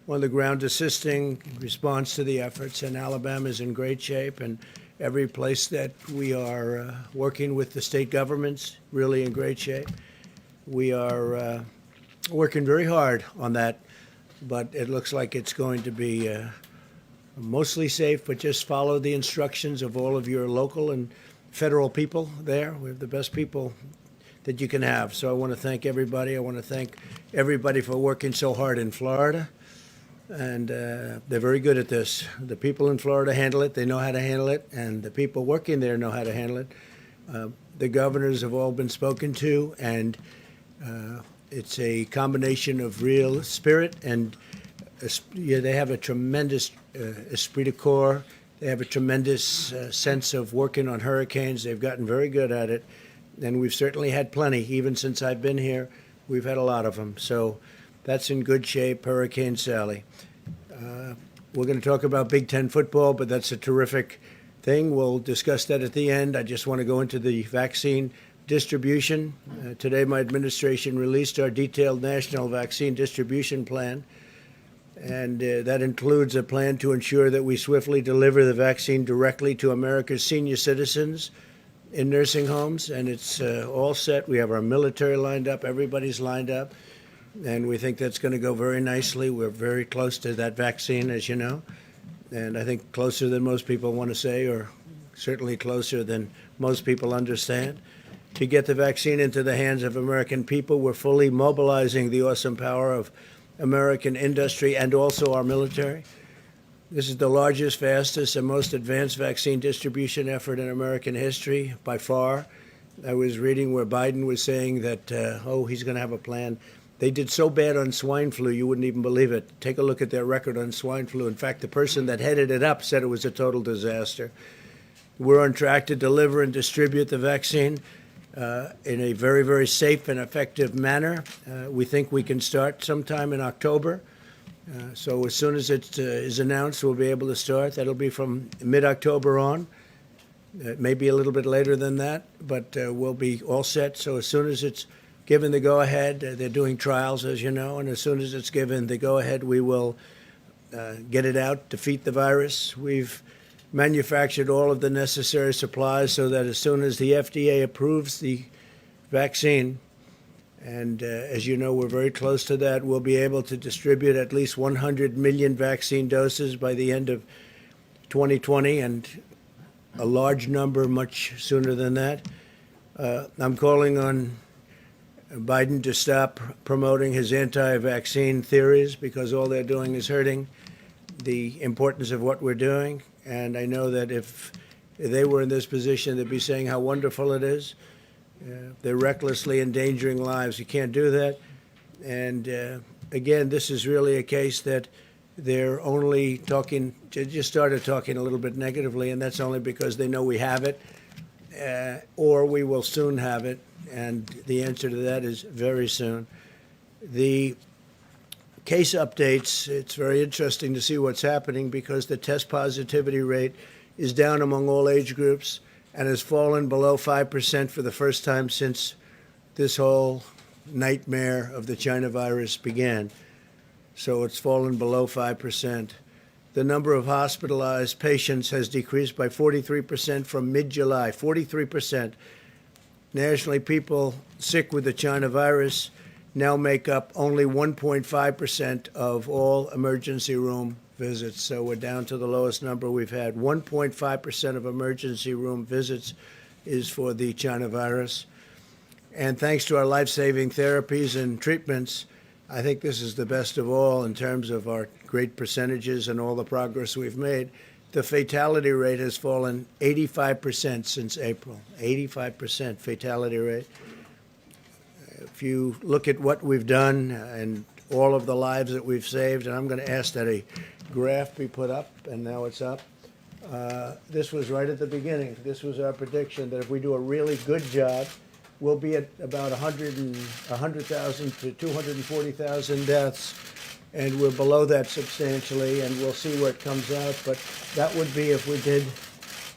on the ground assisting response to the efforts, and Alabama is in great shape, and every place that we are working with the state governments really in great shape. We are working very hard on that, but it looks like it's going to be mostly safe, but just follow the instructions of all of your local and federal people there. We have the best people that you can have. So I want to thank everybody. I want to thank everybody for working so hard in Florida. And they're very good at this. The people in Florida handle it. They know how to handle it. And the people working there know how to handle it. The governors have all been spoken to. And it's a combination of real spirit. And they have a tremendous esprit de corps. They have a tremendous sense of working on hurricanes. They've gotten very good at it. And we've certainly had plenty. Even since I've been here, we've had a lot of them. So that's in good shape, Hurricane Sally. We're going to talk about Big Ten football, but that's a terrific thing. We'll discuss that at the end. I just want to go into the vaccine distribution. Today, my administration released our detailed national vaccine distribution plan. And that includes a plan to ensure that we swiftly deliver the vaccine directly to America's senior citizens in nursing homes. And it's all set. We have our military lined up. Everybody's lined up. And we think that's going to go very nicely. We're very close to that vaccine, as you know. And I think closer than most people want to say, or certainly closer than most people understand. To get the vaccine into the hands of American people, we're fully mobilizing the awesome power of American industry and also our military. This is the largest, fastest, and most advanced vaccine distribution effort in American history by far. I was reading where Biden was saying that, he's going to have a plan. They did so bad on swine flu, you wouldn't even believe it. Take a look at their record on swine flu. In fact, the person that headed it up said it was a total disaster. We're on track to deliver and distribute the vaccine in a very, very safe and effective manner. We think we can start sometime in October. So as soon as it is announced, we'll be able to start. That'll be from mid-October on. It may be a little bit later than that, but we'll be all set. So as soon as it's given the go-ahead, they're doing trials, as you know, and as soon as it's given the go-ahead, we will get it out, defeat the virus. We've manufactured all of the necessary supplies so that as soon as the FDA approves the vaccine, and as you know, we're very close to that, we'll be able to distribute at least 100 million vaccine doses by the end of 2020, and a large number much sooner than that. I'm calling on Biden to stop promoting his anti-vaccine theories, because all they're doing is hurting the importance of what we're doing. And I know that if they were in this position, they'd be saying how wonderful it is. They're recklessly endangering lives. You can't do that. And again, this is really a case that they're only talking, just started talking a little bit negatively, and that's only because they know we have it, or we will soon have it. And the answer to that is very soon. The case updates, it's very interesting to see what's happening, because the test positivity rate is down among all age groups and has fallen below 5% for the first time since this whole nightmare of the China virus began. So it's fallen below 5%. The number of hospitalized patients has decreased by 43% from mid-July, 43%. Nationally, people sick with the China virus now make up only 1.5% of all emergency room visits. So we're down to the lowest number we've had. 1.5% of emergency room visits is for the China virus. And thanks to our life-saving therapies and treatments, I think this is the best of all in terms of our great percentages and all the progress we've made. The fatality rate has fallen 85% since April, 85% fatality rate. If you look at what we've done and all of the lives that we've saved, and I'm going to ask that a graph be put up, and now it's up. This was right at the beginning. This was our prediction that if we do a really good job, we'll be at about 100,000 to 240,000 deaths. And we're below that substantially, and we'll see where it comes out. But that would be if we did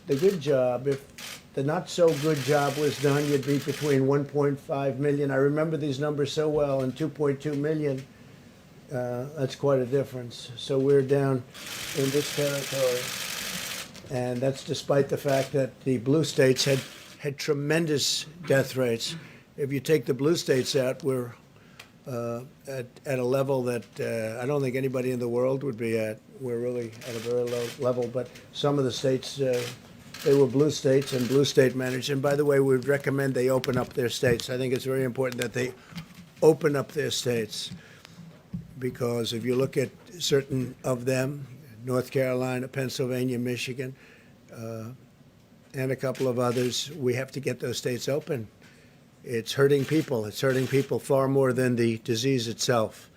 the good job. If the not-so-good job was done, you'd be between 1.5 million. I remember these numbers so well, and 2.2 million That's quite a difference. So we're down in this territory, and that's despite the fact that the blue states had tremendous death rates. If you take the blue states out, we're at a level that I don't think anybody in the world would be at. We're really at a very low level, but some of the states, they were blue states and blue state managed. And by the way, we would recommend they open up their states. I think it's very important that they open up their states, because if you look at certain of them, North Carolina, Pennsylvania, Michigan, and a couple of others, we have to get those states open. It's hurting people. It's hurting people far more than the disease itself.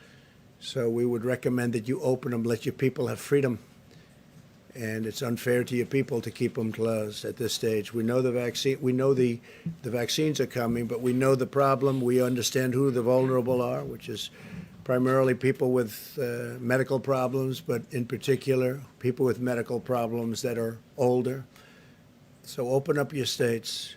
So we would recommend that you open them, let your people have freedom. And it's unfair to your people to keep them closed at this stage. We know the vaccine. We know the vaccines are coming, but we know the problem. We understand who the vulnerable are, which is primarily people with medical problems, but in particular, people with medical problems that are older. So open up your states.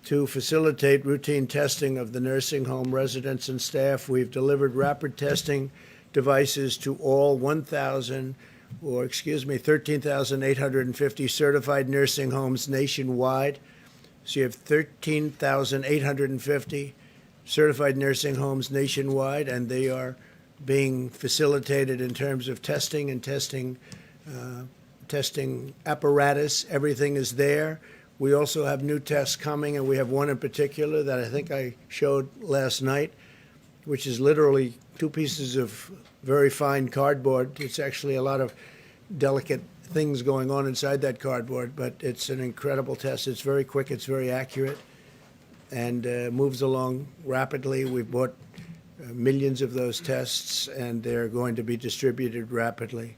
To facilitate routine testing of the nursing home residents and staff, we've delivered rapid testing devices to all 13,850 certified nursing homes nationwide. So you have 13,850 certified nursing homes nationwide, and they are being facilitated in terms of testing and testing apparatus. Everything is there. We also have new tests coming, and we have one in particular that I think I showed last night, which is literally two pieces of very fine cardboard. It's actually a lot of delicate things going on inside that cardboard, but it's an incredible test. It's very quick, it's very accurate, and moves along rapidly. We've bought millions of those tests, and they're going to be distributed rapidly.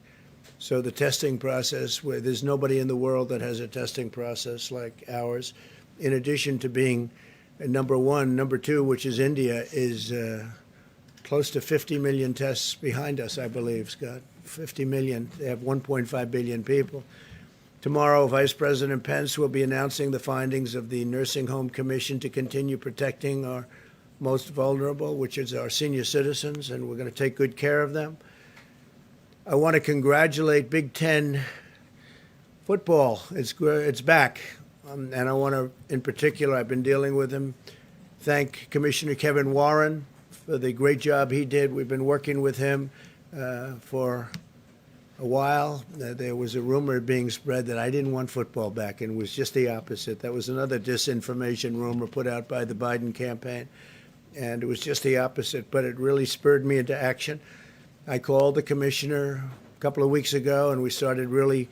So the testing process, where there's nobody in the world that has a testing process like ours, in addition to being number one, number two, which is India, is close to 50 million tests behind us, I believe, Scott. 50 million. They have 1.5 billion people. Tomorrow, Vice President Pence will be announcing the findings of the Nursing Home Commission to continue protecting our most vulnerable, which is our senior citizens, and we're going to take good care of them. I want to congratulate Big Ten football. It's back. And I want to, in particular, I've been dealing with him, thank Commissioner Kevin Warren for the great job he did. We've been working with him for a while. There was a rumor being spread that I didn't want football back, and it was just the opposite. That was another disinformation rumor put out by the Biden campaign, and it was just the opposite, but it really spurred me into action. I called the commissioner a couple of weeks ago, and we started really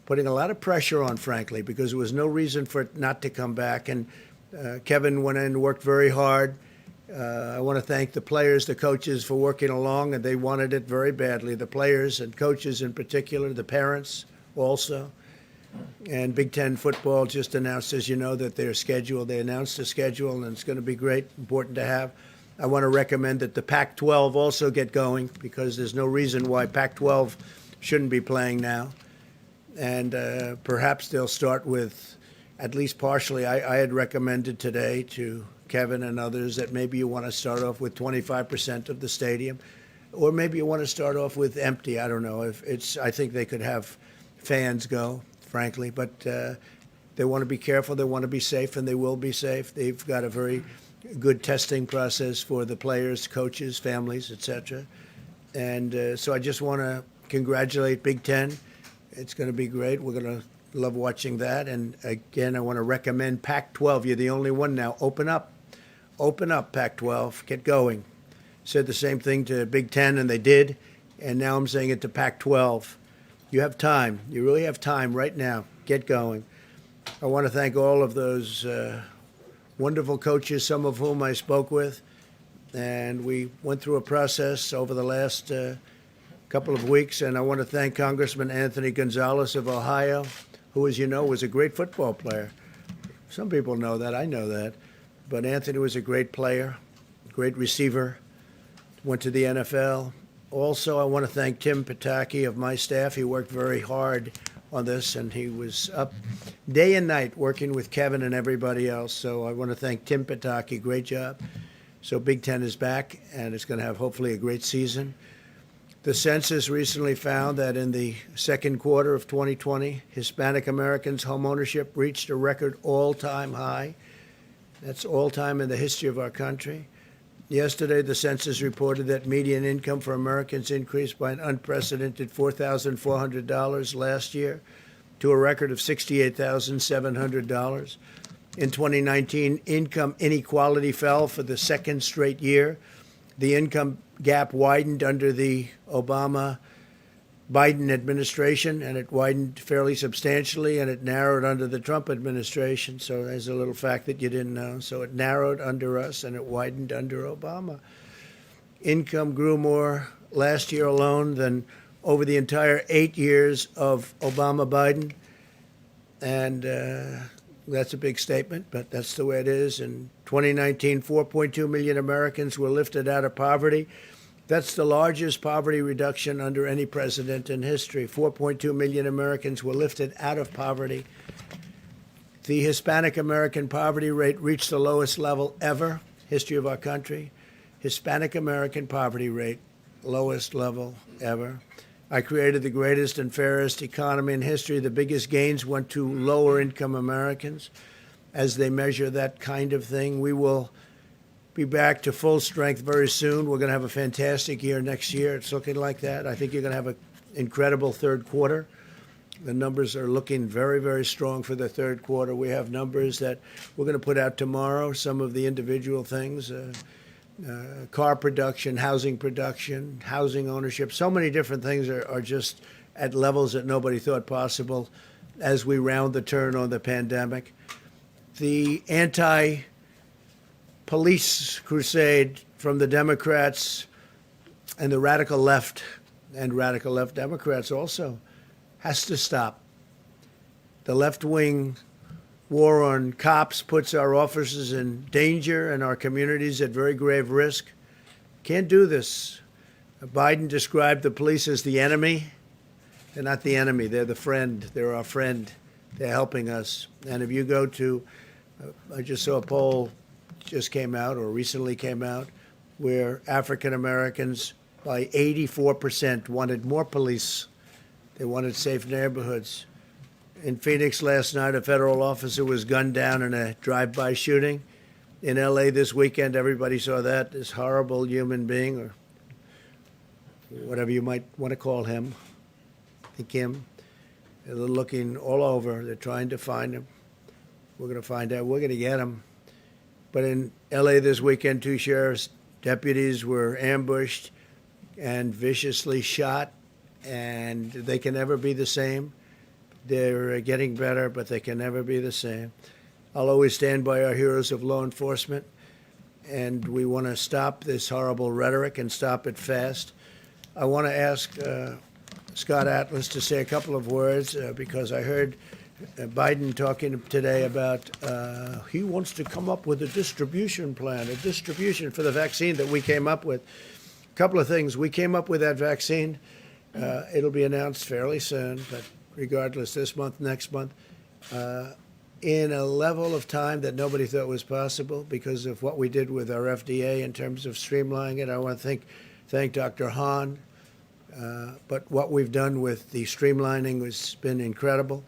putting a lot of pressure on, frankly, because there was no reason for it not to come back. And Kevin went in and worked very hard. I want to thank the players, the coaches for working along, and they wanted it very badly. The players and coaches in particular, the parents also. And Big Ten football just announced, as you know, that they're scheduled. They announced a schedule, and it's going to be great, important to have. I want to recommend that the Pac-12 also get going, because there's no reason why Pac-12 shouldn't be playing now. And perhaps they'll start with, at least partially, I had recommended today to Kevin and others that maybe you want to start off with 25% of the stadium, or maybe you want to start off with empty. I don't know. I think they could have fans go, frankly, but they want to be careful. They want to be safe, and they will be safe. They've got a very good testing process for the players, coaches, families, etc. And so I just want to congratulate Big Ten. It's going to be great. We're going to love watching that. And again, I want to recommend Pac-12. You're the only one now. Open up. Open up, Pac-12. Get going. Said the same thing to Big Ten, and they did. And now I'm saying it to Pac-12. You have time. You really have time right now. Get going. I want to thank all of those wonderful coaches, some of whom I spoke with, and we went through a process over the last couple of weeks, and I want to thank Congressman Anthony Gonzalez of Ohio, who, as you know, was a great football player. Some people know that. I know that. But Anthony was a great player, great receiver, went to the NFL. Also, I want to thank Tim Pataki of my staff. He worked very hard on this, and he was up day and night working with Kevin and everybody else. So I want to thank Tim Pataki. Great job. So Big Ten is back, and it's going to have hopefully a great season. The census recently found that in the second quarter of 2020, Hispanic Americans' home ownership reached a record all-time high. That's all-time in the history of our country. Yesterday, the census reported that median income for Americans increased by an unprecedented $4,400 last year to a record of $68,700. In 2019, income inequality fell for the second straight year. The income gap widened under the Obama-Biden administration, and it widened fairly substantially, and it narrowed under the Trump administration. So there's a little fact that you didn't know. So it narrowed under us, and it widened under Obama. Income grew more last year alone than over the entire 8 years of Obama-Biden, and that's a big statement, but that's the way it is. In 2019, 4.2 million Americans were lifted out of poverty. That's the largest poverty reduction under any president in history. 4.2 million Americans were lifted out of poverty. The Hispanic American poverty rate reached the lowest level ever, history of our country. Hispanic American poverty rate, lowest level ever. I created the greatest and fairest economy in history. The biggest gains went to lower income Americans. As they measure that kind of thing, we will be back to full strength very soon. We're going to have a fantastic year next year. It's looking like that. I think you're going to have an incredible third quarter. The numbers are looking very, very strong for the third quarter. We have numbers that we're going to put out tomorrow, some of the individual things. Car production, housing ownership. So many different things are just at levels that nobody thought possible as we round the turn on the pandemic. The anti-police crusade from the Democrats and the radical left, and radical left Democrats also, has to stop. The left-wing war on cops puts our officers in danger and our communities at very grave risk. Can't do this. Biden described the police as the enemy. They're not the enemy. They're the friend. They're our friend. They're helping us. And if you go to, I just saw a poll just came out or recently came out where African Americans by 84% wanted more police. They wanted safe neighborhoods. In Phoenix last night, a federal officer was gunned down in a drive-by shooting. In L.A. this weekend, everybody saw that. This horrible human being, or whatever you might want to call him, I think him. They're looking all over. They're trying to find him. We're going to find out. We're going to get him. But in L.A. this weekend, 2 sheriff's deputies were ambushed and viciously shot, and they can never be the same. They're getting better, but they can never be the same. I'll always stand by our heroes of law enforcement, and we want to stop this horrible rhetoric and stop it fast. I want to ask Scott Atlas to say a couple of words because I heard Biden talking today about he wants to come up with a distribution plan, a distribution for the vaccine that we came up with. A couple of things. We came up with that vaccine. It'll be announced fairly soon, but regardless, this month, next month, in a level of time that nobody thought was possible because of what we did with our FDA in terms of streamlining it. I want to thank Dr. Hahn, but what we've done with the streamlining has been incredible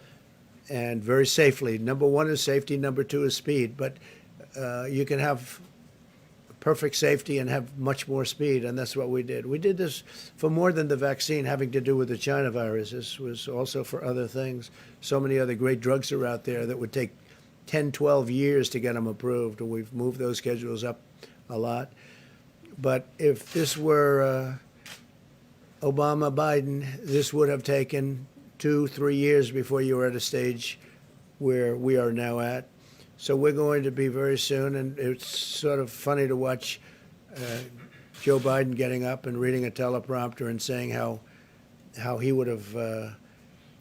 and very safely. Number one is safety, number two is speed, but you can have perfect safety and have much more speed, and that's what we did. We did this for more than the vaccine having to do with the China virus. This was also for other things. So many other great drugs are out there that would take 10, 12 years to get them approved, and we've moved those schedules up a lot. But if this were Obama, Biden, this would have taken 2-3 years before you were at a stage where we are now at. So we're going to be very soon, and it's sort of funny to watch Joe Biden getting up and reading a teleprompter and saying how he would have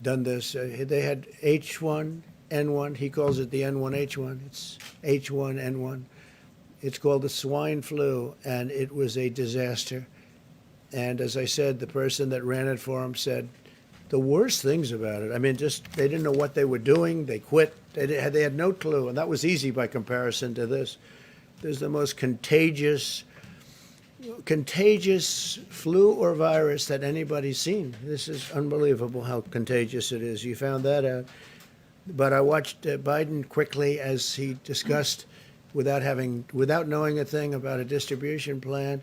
done this. They had H1N1. He calls it the N1H1. It's H1N1. It's called the swine flu, and it was a disaster. And as I said, the person that ran it for him said the worst things about it. I mean, just they didn't know what they were doing. They quit. They had no clue, and that was easy by comparison to this. There's the most contagious contagious flu or virus that anybody's seen. This is unbelievable how contagious it is. You found that out. But I watched Biden quickly as he discussed without knowing a thing about a distribution plan.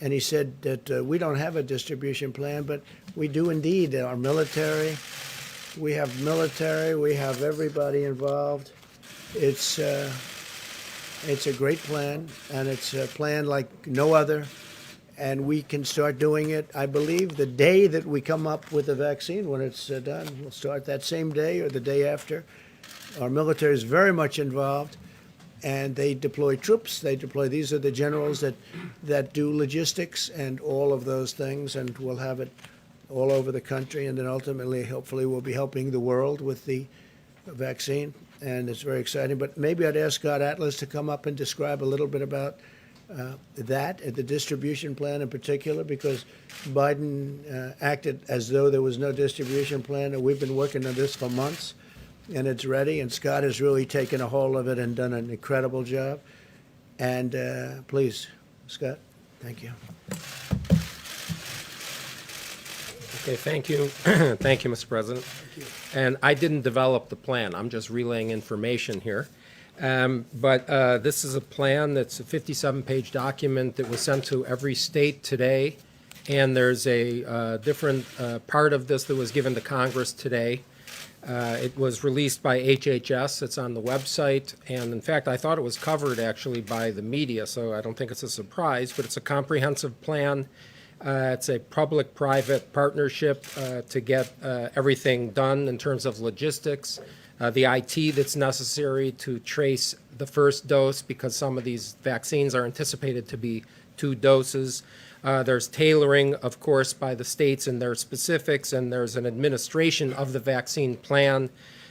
And he said that we don't have a distribution plan, but we do indeed. Our military, we have everybody involved. It's a great plan, and it's a plan like no other. And we can start doing it, I believe, the day that we come up with the vaccine, when it's done. We'll start that same day or the day after. Our military is very much involved, and they deploy troops. These are the generals that do logistics and all of those things, and we'll have it all over the country. And then ultimately, hopefully, we'll be helping the world with the vaccine, and it's very exciting. But maybe I'd ask Scott Atlas to come up and describe a little bit about the distribution plan in particular, because Biden acted as though there was no distribution plan, and we've been working on this for months, and it's ready, and Scott has really taken a hold of it and done an incredible job. And please, Scott, thank you. Okay, thank you. Thank you, Mr. President. And I didn't develop the plan. I'm just relaying information here. But this is a plan that's a 57-page document that was sent to every state today. And there's a different part of this that was given to Congress today. It was released by HHS. It's on the website. And in fact, I thought it was covered actually by the media, so I don't think it's a surprise. But it's a comprehensive plan. It's a public-private partnership to get everything done in terms of logistics. The IT that's necessary to trace the first dose, because some of these vaccines are anticipated to be 2 doses. There's tailoring, of course, by the states and their specifics, and there's an administration of the vaccine plan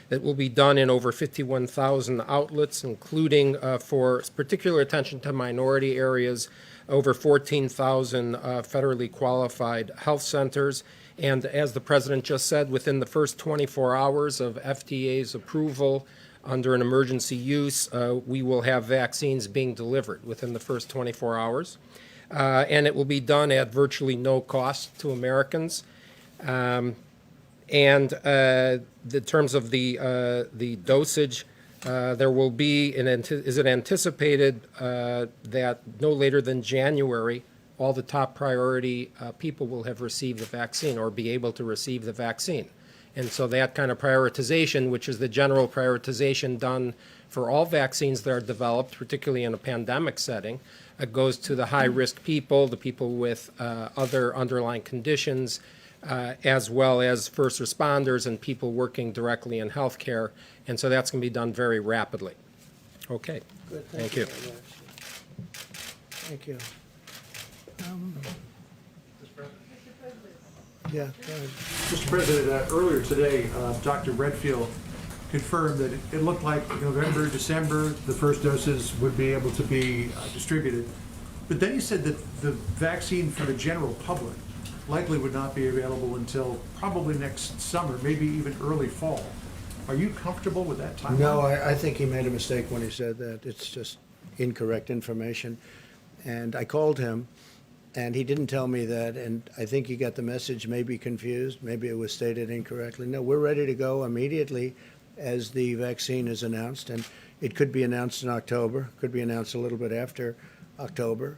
that will be done in over 51,000 outlets, including for particular attention to minority areas, over 14,000 federally qualified health centers. And as the President just said, within the first 24 hours of FDA's approval under an emergency use, we will have vaccines being delivered within the first 24 hours. And it will be done at virtually no cost to Americans. And in terms of the dosage, there will be, is it anticipated that no later than January, all the top priority people will have received the vaccine or be able to receive the vaccine. And so that kind of prioritization, which is the general prioritization done for all vaccines that are developed, particularly in a pandemic setting, goes to the high-risk people, the people with other underlying conditions, as well as first responders and people working directly in healthcare. And so that's going to be done very rapidly. Okay. Good, thank you. Thank you. Yeah, go ahead. Mr. President, earlier today, Dr. Redfield confirmed that it looked like November, December, the first doses would be able to be distributed. But then he said that the vaccine for the general public likely would not be available until probably next summer, maybe even early fall. Are you comfortable with that timeline? No, I think he made a mistake when he said that. It's just incorrect information. And I called him, and he didn't tell me that, and I think he got the message maybe confused. Maybe it was stated incorrectly. No, we're ready to go immediately as the vaccine is announced, and it could be announced in October, could be announced a little bit after October.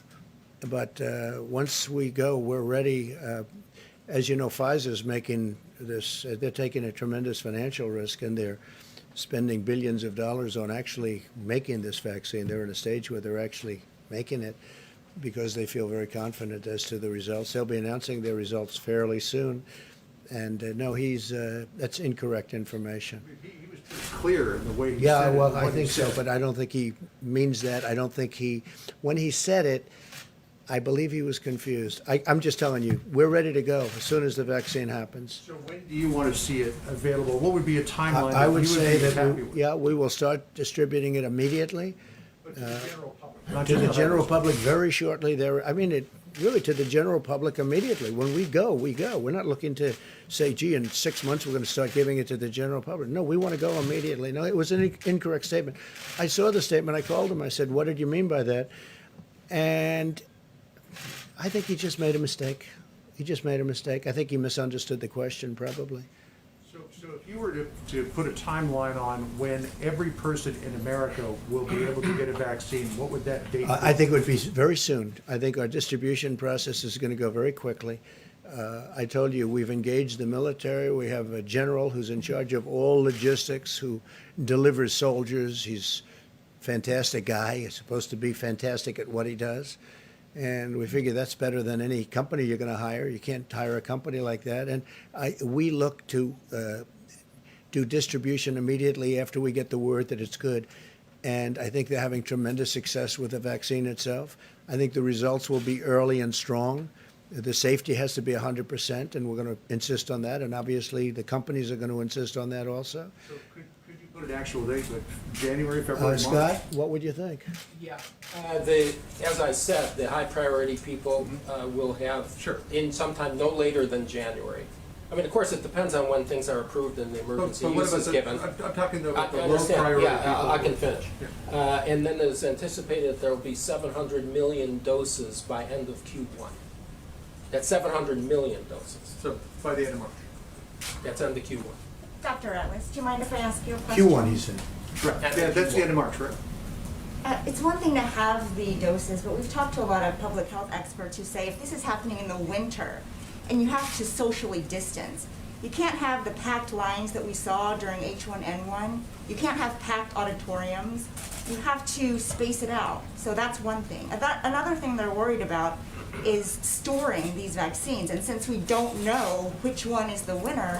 But once we go, we're ready. As you know, Pfizer's making this, they're taking a tremendous financial risk, and they're spending billions of dollars on actually making this vaccine. They're in a stage where they're actually making it because they feel very confident as to the results. They'll be announcing their results fairly soon. And no, that's incorrect information. He was pretty clear in the way he Yeah, said it. well, I what he think so, said. but I don't think he means that. I don't think when he said it, I believe he was confused. I'm just telling you, we're ready to go as soon as the vaccine happens. So when do you want to see it available? What would be a timeline I that would you say be that, happy with? we will start distributing it immediately. But to the general public, not To the just general others. public very shortly. Really to the general public immediately. When we go, we go. We're not looking to say, gee, in 6 months we're going to start giving it to the general public. No, we want to go immediately. No, it was an incorrect statement. I saw the statement. I called him. I said, what did you mean by that? And I think he just made a mistake. He just made a mistake. I think he misunderstood the question, probably. So if you were to put a timeline on when every person in America will be able to get a vaccine, what would that date be? I think it would be very soon. I think our distribution process is going to go very quickly. I told you, we've engaged the military. We have a general who's in charge of all logistics, who delivers soldiers. He's a fantastic guy. He's supposed to be fantastic at what he does. And we figure that's better than any company you're going to hire. You can't hire a company like that. And we look to do distribution immediately after we get the word that it's good. And I think they're having tremendous success with the vaccine itself. I think the results will be early and strong. The safety has to be 100%, and we're going to insist on that. And obviously, the companies are going to insist on that also. So could you put an actual date, like January, February, March? Scott, what would you think? Yeah, as I said, the high priority people will have Sure. in sometime no later than January. I mean, of course, it depends on when things are approved and the emergency But what use about is given. I'm talking about the I low understand, priority yeah, people. I can finish. Yeah. And then there's anticipated that there will be 700 million doses by end of Q1. That's 700 million doses. So by the end of March. That's end of Q1. Dr. Atlas, do you mind if I ask you a question? Q1, he said. Right, yeah, that's the end of March, right? It's one thing to have the doses, but we've talked to a lot of public health experts who say if this is happening in the winter and you have to socially distance, you can't have the packed lines that we saw during H1N1. You can't have packed auditoriums. You have to space it out. So that's one thing. Another thing they're worried about is storing these vaccines. And since we don't know which one is the winner,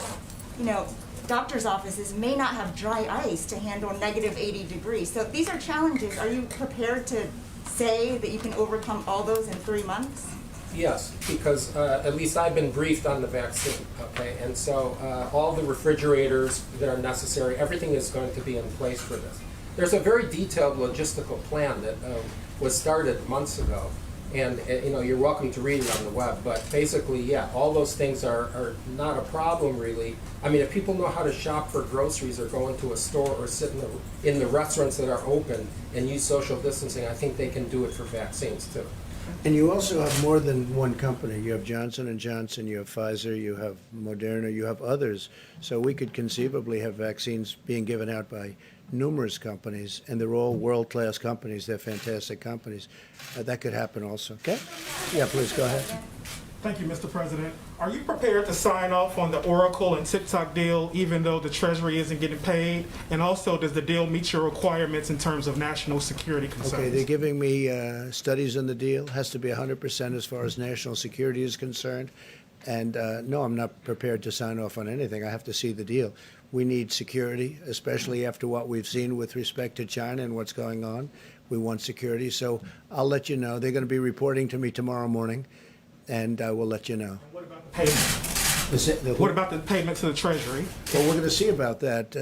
you know, doctors' offices may not have dry ice to handle negative 80 degrees. So these are challenges. Are you prepared to say that you can overcome all those in 3 months? Yes, because at least I've been briefed on the vaccine, okay? And so all the refrigerators that are necessary, everything is going to be in place for this. There's a very detailed logistical plan that was started months ago. And you know, you're welcome to read it on the web, but basically, yeah, all those things are not a problem really. I mean, if people know how to shop for groceries or go into a store or sit in the restaurants that are open and use social distancing, I think they can do it for vaccines too. And you also have more than one company. You have Johnson & Johnson, you have Pfizer, you have Moderna, you have others. So we could conceivably have vaccines being given out by numerous companies, and they're all world-class companies. They're fantastic companies. That could happen also. Okay? Yeah, please go ahead. Thank you, Mr. President. Are you prepared to sign off on the Oracle and TikTok deal even though the Treasury isn't getting paid? And also, does the deal meet your requirements in terms of national security concerns? Okay, they're giving me studies on the deal. Has to be 100% as far as national security is concerned. And no, I'm not prepared to sign off on anything. I have to see the deal. We need security, especially after what we've seen with respect to China and what's going on. We want security. So I'll let you know. They're going to be reporting to me tomorrow morning, and I will let you know. What about the payment? What about the payment to the Treasury? Well, we're going to see about that.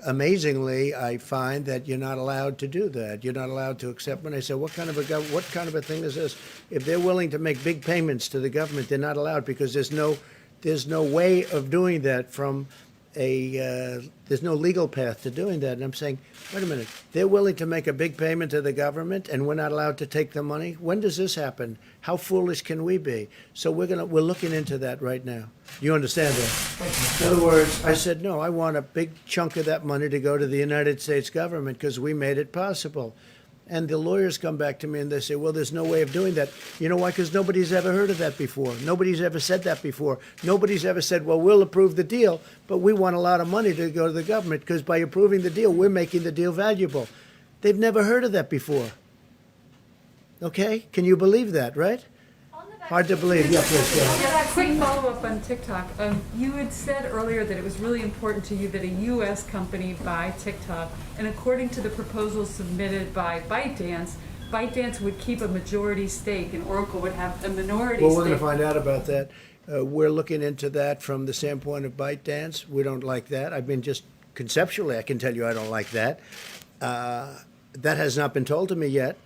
Amazingly, I find that you're not allowed to do that. You're not allowed to accept. When I say, what kind of a thing is this? If they're willing to make big payments to the government, they're not allowed because there's no way of doing that from there's no legal path to doing that. And I'm saying, wait a minute, they're willing to make a big payment to the government and we're not allowed to take the money? When does this happen? How foolish can we be? So we're looking into that right now. You understand that? In other words, I said, no, I want a big chunk of that money to go to the United States government because we made it possible. And the lawyers come back to me and they say, well, there's no way of doing that. You know why? Because nobody's ever heard of that before. Nobody's ever said that before. Nobody's ever said, well, we'll approve the deal, but we want a lot of money to go to the government because by approving the deal, we're making the deal valuable. They've never heard of that before. Okay? Can you believe that, right? Hard to believe. Yeah, please, go ahead. Yeah, a quick follow-up on TikTok. You had said earlier that it was really important to you that a U.S. company buy TikTok, and according to the proposal submitted by ByteDance would keep a majority stake, and Oracle would have a minority stake. Well, we're going to find out about that. We're looking into that from the standpoint of ByteDance. We don't like that. I mean, just conceptually, I can tell you I don't like that. That has not been told to me yet.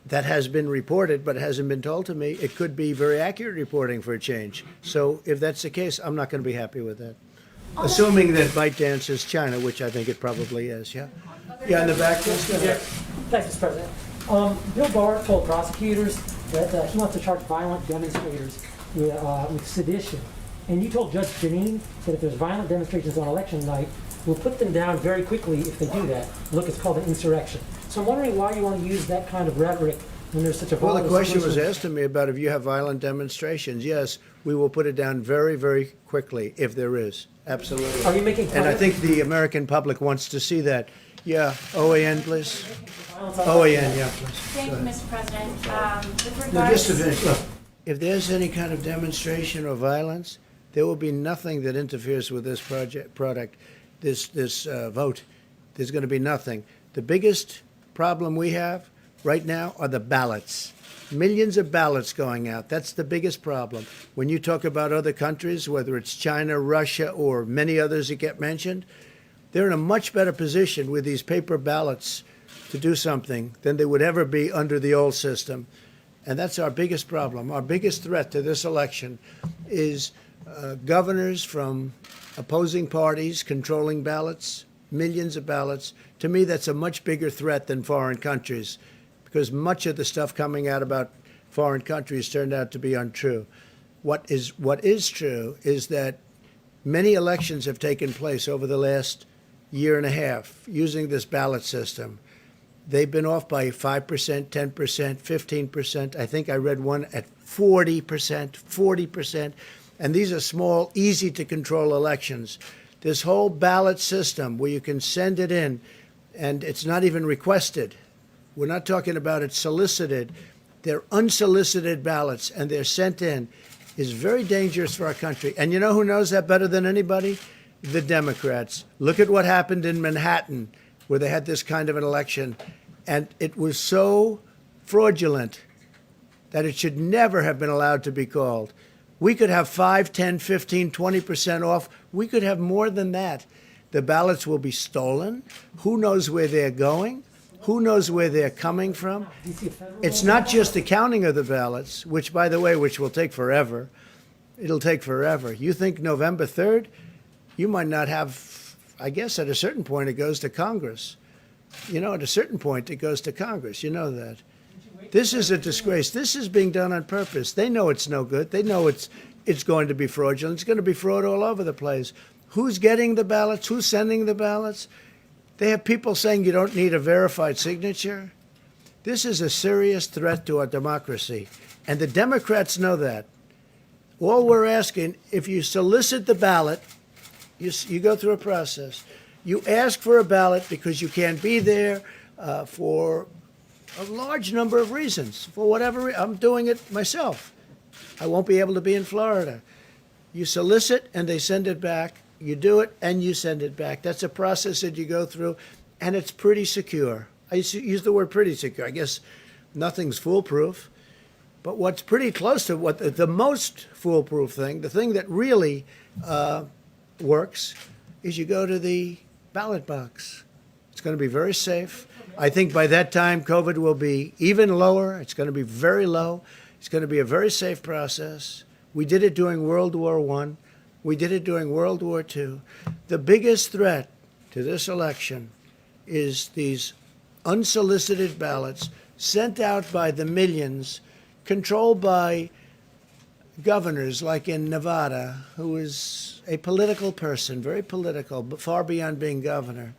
That has been reported, but it hasn't been told to me. It could be very accurate reporting for a change. So if that's the case, I'm not going to be happy with that. Assuming that ByteDance is China, which I think it probably is, yeah? Yeah, in the back, please. Thanks, Mr. President. Bill Barr told prosecutors that he wants to charge violent demonstrators with sedition. And you told Judge Janine that if there's violent demonstrations on election night, we'll put them down very quickly if they do that. Look, it's called an insurrection. So I'm wondering why you want to use that kind of rhetoric when there's such a Well, violent the question was situation. asked to me about if you have violent demonstrations. Yes, we will put it down very, very quickly if there is. Absolutely. Are you making fun And I of think the American public wants to see that. Yeah, OAN, please. violence on OAN, election yeah, night? please. Thank you, Mr. President. With Now, just to regards, finish, look, if there's any kind of demonstration or violence, there will be nothing that interferes with this this vote. There's going to be nothing. The biggest problem we have right now are the ballots. Millions of ballots going out. That's the biggest problem. When you talk about other countries, whether it's China, Russia, or many others that get mentioned, they're in a much better position with these paper ballots to do something than they would ever be under the old system. And that's our biggest problem. Our biggest threat to this election is governors from opposing parties controlling ballots, millions of ballots. To me, that's a much bigger threat than foreign countries, because much of the stuff coming out about foreign countries turned out to be untrue. What is true is that many elections have taken place over the last year and a half using this ballot system. They've been off by 5%, 10%, 15%. I think I read one at 40%. And these are small, easy to control elections. This whole ballot system where you can send it in and it's not even requested. We're not talking about it solicited. They're unsolicited ballots and they're sent in is very dangerous for our country. And you know who knows that better than anybody? The Democrats. Look at what happened in Manhattan where they had this kind of an election. And it was so fraudulent that it should never have been allowed to be called. We could have 5, 10, 15, 20% off. We could have more than that. The ballots will be stolen. Who knows where they're going? Who knows where they're coming from? Do you see a federal It's not just the counting of the ballots, which, by the way, which will take forever. It'll take forever. You think November 3rd? You might not have, I guess at a certain point it goes to Congress. You know, at a certain point it goes to Congress. You know that. This is a disgrace. This is being done on purpose. They know it's no good. They know it's going to be fraudulent. It's going to be fraud all over the place. Who's getting the ballots? Who's sending the ballots? They have people saying you don't need a verified signature. This is a serious threat to our democracy. And the Democrats know that. All we're asking, if you solicit the ballot, you go through a process. You ask for a ballot because you can't be there for a large number of reasons. For whatever I'm doing it myself. I won't be able to be in Florida. You solicit and they send it back. You do it and you send it back. That's a process that you go through, and it's pretty secure. I use the word pretty secure. I guess nothing's foolproof. But what's pretty close to what the most foolproof thing, the thing that really works, is you go to the ballot box. It's going to be very safe. I think by that time, COVID will be even lower. It's going to be very low. It's going to be a very safe process. We did it during World War I. We did it during World War II. The biggest threat to this election is these unsolicited ballots sent out by the millions, controlled by governors like in Nevada, who is a political person, very political, but far beyond being governor,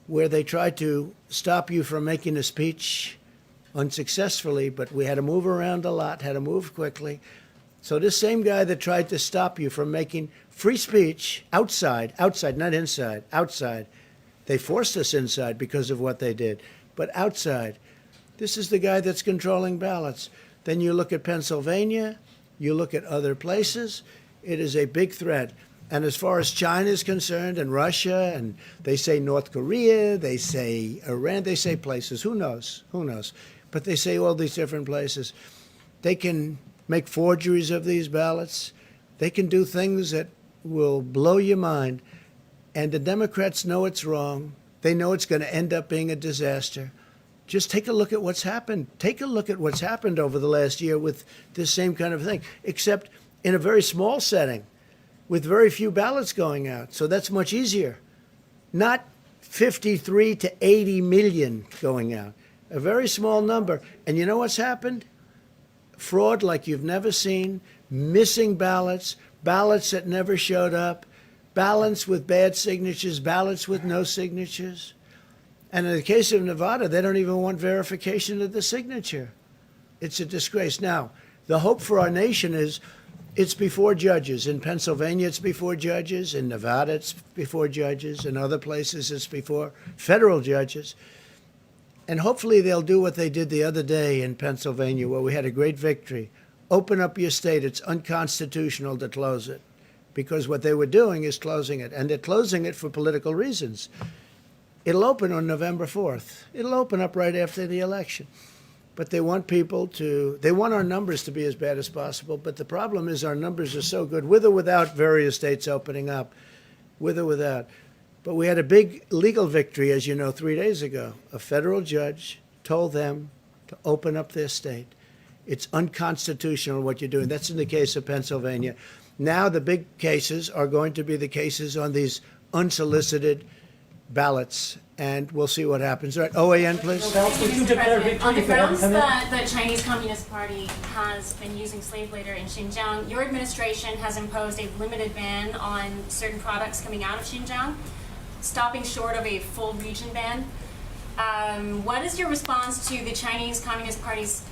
where they tried to stop you from making a speech unsuccessfully, but we had to move around a lot, had to move quickly. So this same guy that tried to stop you from making free speech outside, not inside, outside. They forced us inside because of what they did, but outside. This is the guy that's controlling ballots. Then you look at Pennsylvania, you look at other places, it is a big threat. And as far as China is concerned, and Russia, and they say North Korea, they say Iran, they say places, who knows? But they say all these different places. They can make forgeries of these ballots. They can do things that will blow your mind. And the Democrats know it's wrong. They know it's going to end up being a disaster. Just take a look at what's happened. Take a look at what's happened over the last year with this same kind of thing, except in a very small setting with very few ballots going out. So that's much easier. Not 53 to 80 million going out. A very small number. And you know what's happened? fraud like you've never seen, missing ballots, ballots that never showed up, ballots with bad signatures, ballots with no signatures. And in the case of Nevada, they don't even want verification of the signature. It's a disgrace. Now, the hope for our nation is it's before judges. In Pennsylvania, it's before judges. In Nevada, it's before judges. In other places, it's before federal judges. And hopefully they'll do what they did the other day in Pennsylvania, where we had a great victory. Open up your state. It's unconstitutional to close it, because what they were doing is closing it, and they're closing it for political reasons. It'll open on November 4th. It'll open up right after the election. But they want they want our numbers to be as bad as possible. But the problem is our numbers are so good, with or without various states opening up, with or without. But we had a big legal victory, as you know, 3 days ago. A federal judge told them to open up their state. It's unconstitutional what you're doing. That's in the case of Pennsylvania. Now the big cases are going to be the cases on these unsolicited ballots, and we'll see what happens. All right, OAN, please. Mr. President, on the grounds that the Chinese Communist Party has been using slave labor in Xinjiang, your administration has imposed a limited ban on certain products coming out of Xinjiang, stopping short of a full region ban. What is your response to the Chinese Communist Party's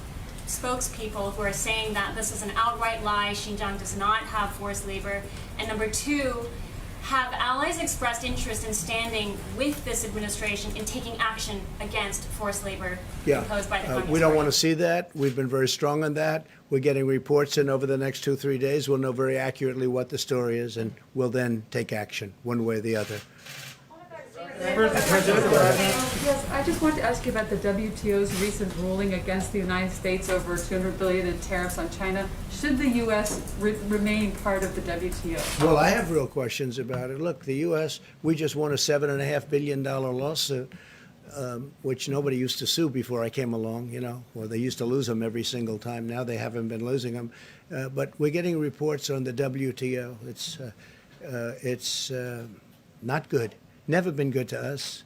spokespeople who are saying that this is an outright lie, Xinjiang does not have forced labor? And number two, have allies expressed interest in standing with this administration in taking action against forced labor imposed by the Communist We don't Party? want to see that. We've been very strong on that. We're getting reports in over the next 2-3 days. We'll know very accurately what the story is, and we'll then take action one way or the other. Yes, I just wanted to ask you about the WTO's recent ruling against the United States over $200 billion in tariffs on China. Should the U.S. remain part of the WTO? Well, I have real questions about it. Look, the U.S., we just won a $7.5 billion lawsuit, which nobody used to sue before I came along, you know. Well, they used to lose them every single time. Now they haven't been losing them. But we're getting reports on the WTO. It's not good. Never been good to us.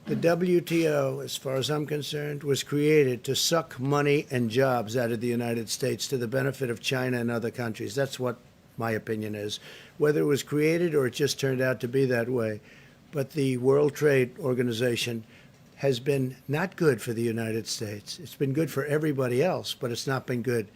The WTO, as far as I'm concerned, was created to suck money and jobs out of the United States to the benefit of China and other countries. That's what my opinion is. Whether it was created or it just turned out to be that way. But the World Trade Organization has been not good for the United States. It's been good for everybody else, but it's not been good.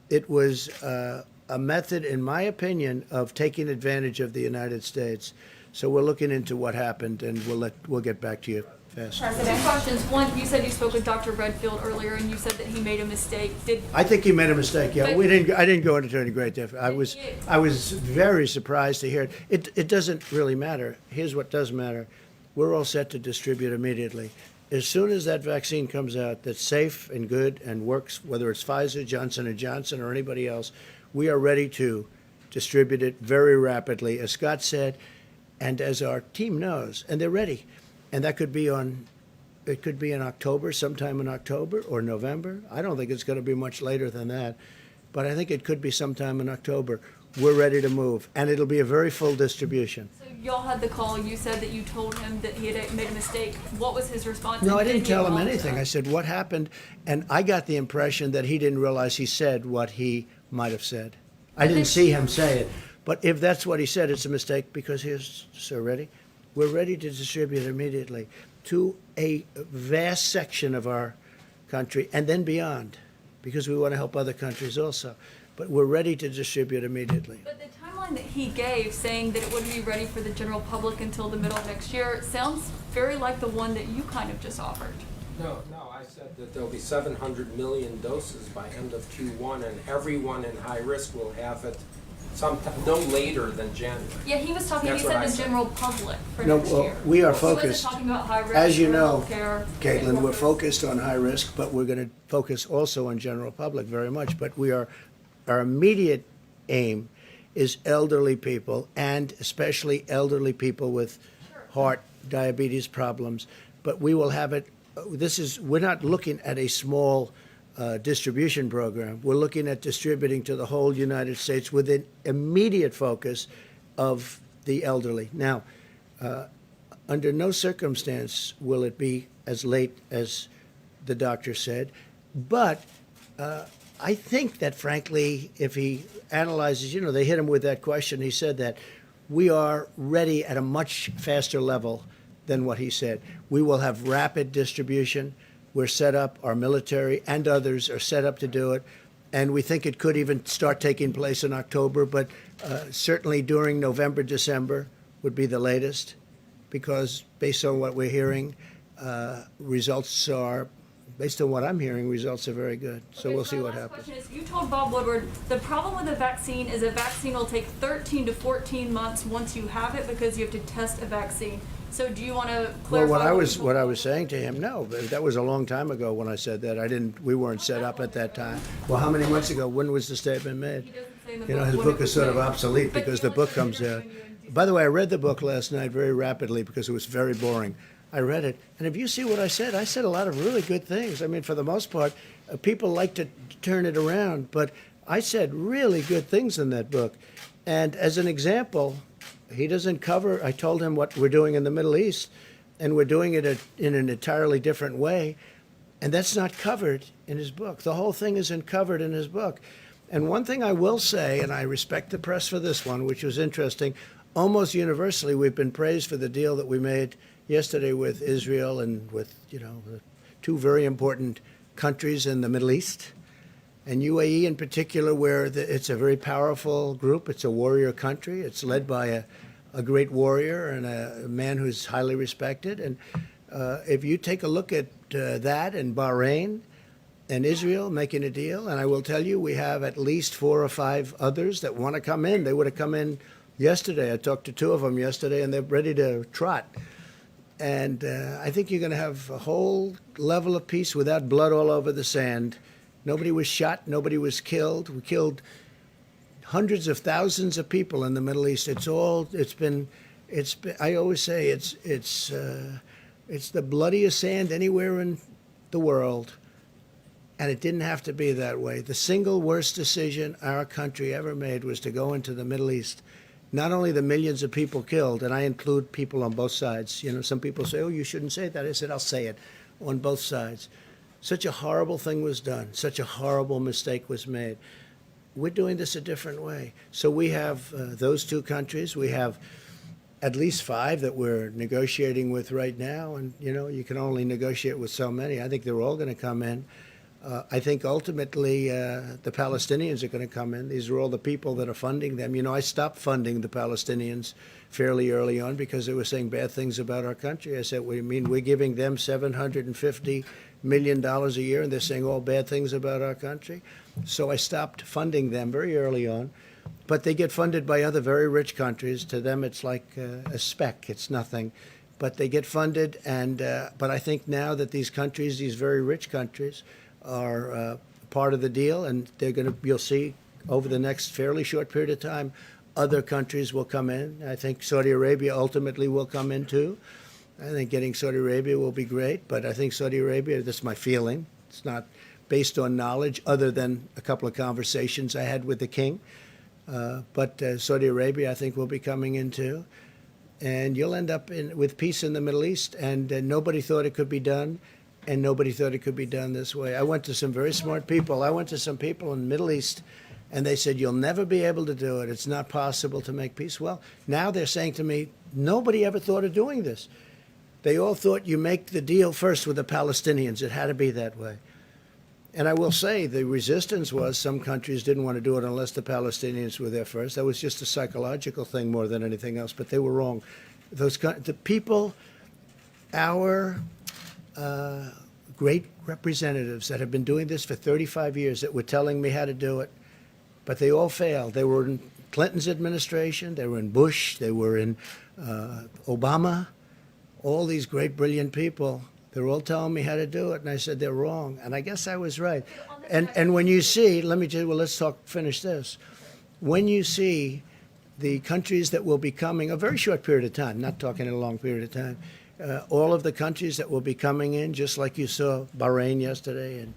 It was a method, in my opinion, of taking advantage of the United States. So we're looking into what happened, and we'll get back to you fast. Two questions. One, you said you spoke with Dr. Redfield earlier, and you said that he made a mistake. I think he made a mistake. Yeah, But- I didn't go into any great depth. I was very surprised to hear it. It doesn't really matter. Here's what does matter. We're all set to distribute immediately. As soon as that vaccine comes out that's safe and good and works, whether it's Pfizer, Johnson & Johnson, or anybody else, we are ready to distribute it very rapidly. As Scott said, and as our team knows, and they're ready. And that could be it could be in October, sometime in October or November. I don't think it's going to be much later than that, but I think it could be sometime in October. We're ready to move, and it'll be a very full distribution. So y'all had the call. You said that you told him that he had made a mistake. What was his response? No, I And didn't did he tell him apologize? anything. I said, what happened? And I got the impression that he didn't realize he said what he might have said. I didn't see him say it. But if that's what he said, it's a mistake, because here's, sir, ready? We're ready to distribute immediately to a vast section of our country and then beyond, because we want to help other countries also. But we're ready to distribute immediately. But the timeline that he gave, saying that it wouldn't be ready for the general public until the middle of next year, sounds very like the one that you kind of just offered. No, I said that there'll be 700 million doses by end of Q1, and everyone in high risk will have it sometime, no later than January. Yeah, he was talking. That's He what said I the said. general public for No, next well, year. we are He wasn't focused. talking about high risk. As you or know, healthcare. Caitlin, we're focused on high risk, but we're going to focus also on general public very much. But our immediate aim is elderly people, and especially elderly people with heart, diabetes problems. But we will have it. We're not looking at a small distribution program. We're looking at distributing to the whole United States with an immediate focus of the elderly. Now, under no circumstance will it be as late as the doctor said, but I think that, frankly, if he analyzes, they hit him with that question. He said that we are ready at a much faster level than what he said. We will have rapid distribution. We're set up, our military and others are set up to do it. And we think it could even start taking place in October, but certainly during November, December would be the latest, because based on what we're hearing, results are, based on what I'm hearing, results are very good. So Okay, we'll see my what last happens. question is, you told Bob Woodward, the problem with a vaccine is a vaccine will take 13 to 14 months once you have it because you have to test a vaccine. So do you want to Well, clarify? what I you was told what I Bob was saying to him, no, but that was a long time ago when I said that. We weren't set up at that time. Well, how many months ago? When was the statement made? He doesn't say in the You know, book his when book it is was sort of made. obsolete But because you the book listen comes to out. you. By the way, I read the book last night very rapidly because it was very boring. I read it, and if you see what I said a lot of really good things. I mean, for the most part, people like to turn it around, but I said really good things in that book. And as an example, he doesn't cover, I told him what we're doing in the Middle East, and we're doing it in an entirely different way, and that's not covered in his book. The whole thing isn't covered in his book. And one thing I will say, and I respect the press for this one, which was interesting, almost universally we've been praised for the deal that we made yesterday with Israel and with, the two very important countries in the Middle East, and UAE in particular, where it's a very powerful group. It's a warrior country. It's led by a great warrior and a man who's highly respected. And if you take a look at that and Bahrain and Israel making a deal, and I will tell you, we have at least 4 or 5 others that want to come in. They would have come in yesterday. I talked to 2 of them yesterday, and they're ready to trot. And I think you're going to have a whole level of peace without blood all over the sand. Nobody was shot. Nobody was killed. We killed hundreds of thousands of people in the Middle East. It's been. I always say it's the bloodiest sand anywhere in the world, and it didn't have to be that way. The single worst decision our country ever made was to go into the Middle East. Not only the millions of people killed, and I include people on both sides. Some people say, "Oh, you shouldn't say that." I said, "I'll say it," on both sides. Such a horrible thing was done. Such a horrible mistake was made. We're doing this a different way. So we have those 2 countries. We have at least 5 that we're negotiating with right now, and you can only negotiate with so many. I think they're all going to come in. I think ultimately the Palestinians are going to come in. These are all the people that are funding them. I stopped funding the Palestinians fairly early on because they were saying bad things about our country. I said, we're giving them $750 million a year, and they're saying all bad things about our country. So I stopped funding them very early on. But they get funded by other very rich countries. To them, it's like a speck. It's nothing. But they get funded, and but I think now that these countries, these very rich countries, are part of the deal, and you'll see over the next fairly short period of time, other countries will come in. I think Saudi Arabia ultimately will come in too. I think getting Saudi Arabia will be great, but I think Saudi Arabia, that's my feeling. It's not based on knowledge other than a couple of conversations I had with the king. But Saudi Arabia, I think, will be coming in too. And you'll end up with peace in the Middle East, and nobody thought it could be done. And nobody thought it could be done this way. I went to some very smart people. I went to some people in the Middle East, and they said, you'll never be able to do it. It's not possible to make peace. Well, now they're saying to me, nobody ever thought of doing this. They all thought you make the deal first with the Palestinians. It had to be that way. And I will say the resistance was some countries didn't want to do it unless the Palestinians were there first. That was just a psychological thing more than anything else, but they were wrong. The people, our great representatives that have been doing this for 35 years that were telling me how to do it, but they all failed. They were in Clinton's administration, they were in Bush, they were in Obama, all these great, brilliant people. They're all telling me how to do it, and I said they're wrong, and I guess I was right. And when you see, let's finish this. When you see the countries that will be coming, a very short period of time, not talking a long period of time, all of the countries that will be coming in, just like you saw Bahrain yesterday and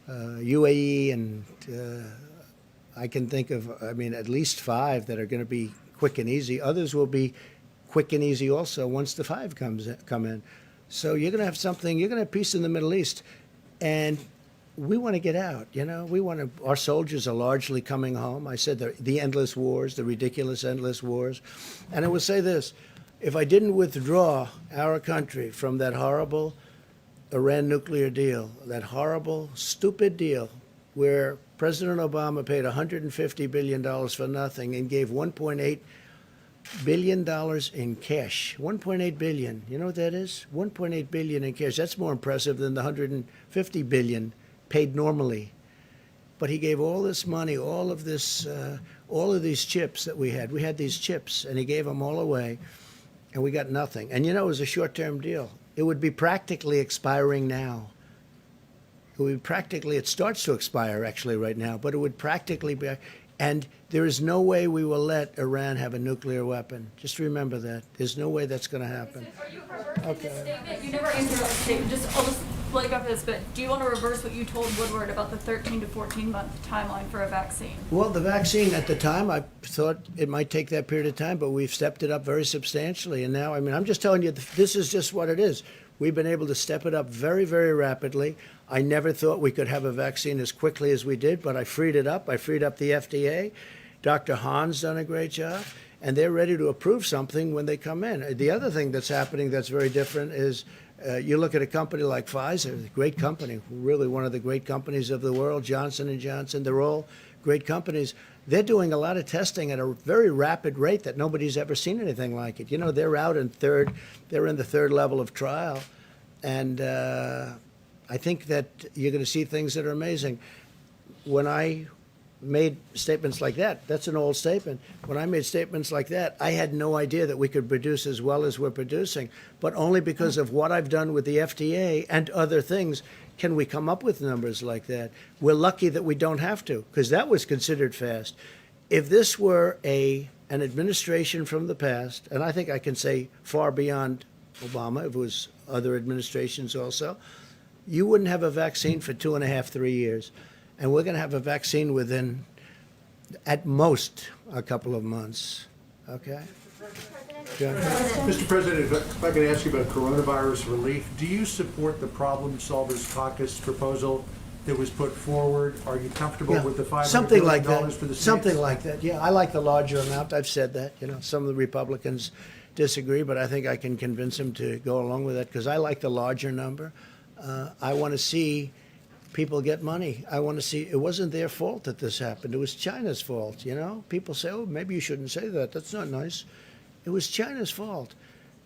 UAE, and I can think of, at least 5 that are going to be quick and easy. Others will be quick and easy also once the 5 come in. So you're going to have peace in the Middle East. And we want to get out, you know. We want to, our soldiers are largely coming home. I said the endless wars, the ridiculous endless wars. And I will say this, if I didn't withdraw our country from that horrible Iran nuclear deal, that horrible, stupid deal where President Obama paid $150 billion for nothing and gave $1.8 billion in cash. $1.8 billion. You know what that is? $1.8 billion in cash. That's more impressive than the $150 billion paid normally. But he gave all this money, all of these chips that we had. We had these chips, and he gave them all away, and we got nothing. And you know, it was a short-term deal. It would be practically expiring now. It would practically, it starts to expire actually right now, but it would practically be, and there is no way we will let Iran have a nuclear weapon. Just remember that. There's no way that's going to happen. Are you reversing this statement? You never answered the statement. I'll just flag up this, but do you want to reverse what you told Woodward about the 13 to 14 month timeline for a vaccine? Well, the vaccine at the time, I thought it might take that period of time, but we've stepped it up very substantially. And now, I mean, I'm just telling you, this is just what it is. We've been able to step it up very, very rapidly. I never thought we could have a vaccine as quickly as we did, but I freed it up. I freed up the FDA. Dr. Hahn's done a great job, and they're ready to approve something when they come in. The other thing that's happening that's very different is you look at a company like Pfizer, a great company, really one of the great companies of the world, Johnson & Johnson, they're all great companies. They're doing a lot of testing at a very rapid rate that nobody's ever seen anything like it. You know, they're in the third level of trial, and I think that you're going to see things that are amazing. When I made statements like that, that's an old statement. When I made statements like that, I had no idea that we could produce as well as we're producing, but only because of what I've done with the FDA and other things can we come up with numbers like that. We're lucky that we don't have to, because that was considered fast. If this were an administration from the past, and I think I can say far beyond Obama, if it was other administrations also, you wouldn't have a vaccine for 2.5, 3 years. And we're going to have a vaccine within, at most, a couple of months. Okay? John? Mr. President, if I could ask you about coronavirus relief, do you support the Problem Solvers Caucus proposal that was put forward? Are you comfortable Yeah, with the $500 something billion like that. for the states? Something like that. Yeah, I like the larger amount. I've said that. You know, some of the Republicans disagree, but I think I can convince them to go along with it because I like the larger number. I want to see people get money. I want to see, it wasn't their fault that this happened. It was China's fault, you know? People say, oh, maybe you shouldn't say that. That's not nice. It was China's fault.